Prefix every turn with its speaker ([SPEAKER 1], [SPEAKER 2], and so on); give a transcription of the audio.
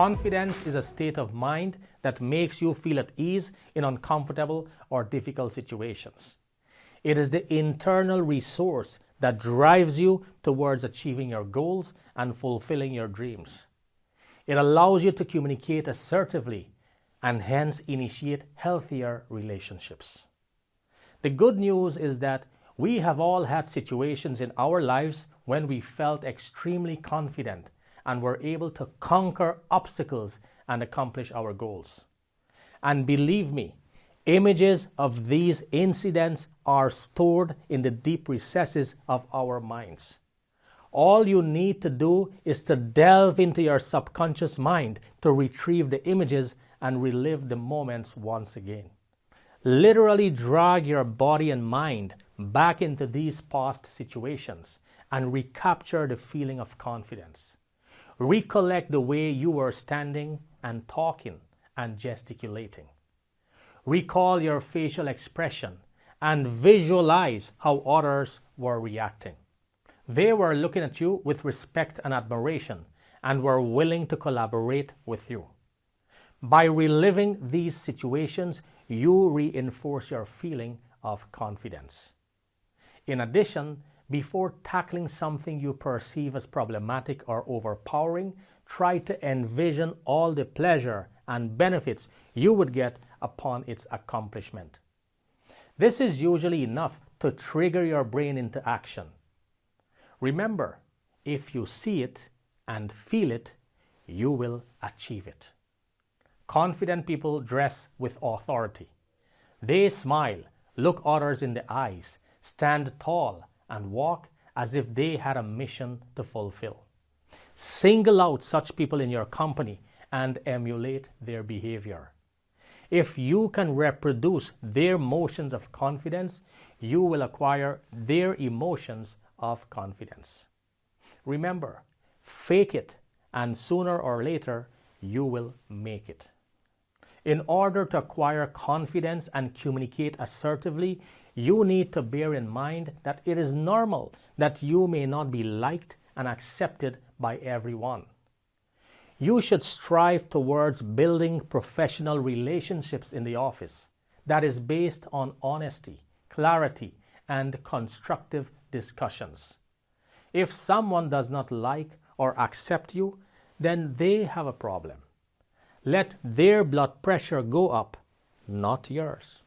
[SPEAKER 1] Confidence is a state of mind that makes you feel at ease in uncomfortable or difficult situations. It is the internal resource that drives you towards achieving your goals and fulfilling your dreams. It allows you to communicate assertively and hence initiate healthier relationships. The good news is that we have all had situations in our lives when we felt extremely confident and were able to conquer obstacles and accomplish our goals. And believe me, images of these incidents are stored in the deep recesses of our minds. All you need to do is to delve into your subconscious mind to retrieve the images and relive the moments once again. Literally drag your body and mind back into these past situations and recapture the feeling of confidence. Recollect the way you were standing and talking and gesticulating. Recall your facial expression and visualize how others were reacting. They were looking at you with respect and admiration and were willing to collaborate with you. By reliving these situations, you reinforce your feeling of confidence. In addition, before tackling something you perceive as problematic or overpowering, try to envision all the pleasure and benefits you would get upon its accomplishment. This is usually enough to trigger your brain into action. Remember, if you see it and feel it, you will achieve it. Confident people dress with authority. They smile, look others in the eyes, stand tall, and walk as if they had a mission to fulfill. Single out such people in your company and emulate their behavior. If you can reproduce their motions of confidence, you will acquire their emotions of confidence. Remember, fake it, and sooner or later, you will make it. In order to acquire confidence and communicate assertively, you need to bear in mind that it is normal that you may not be liked and accepted by everyone. You should strive towards building professional relationships in the office that is based on honesty, clarity, and constructive discussions. If someone does not like or accept you, then they have a problem. Let their blood pressure go up, not yours.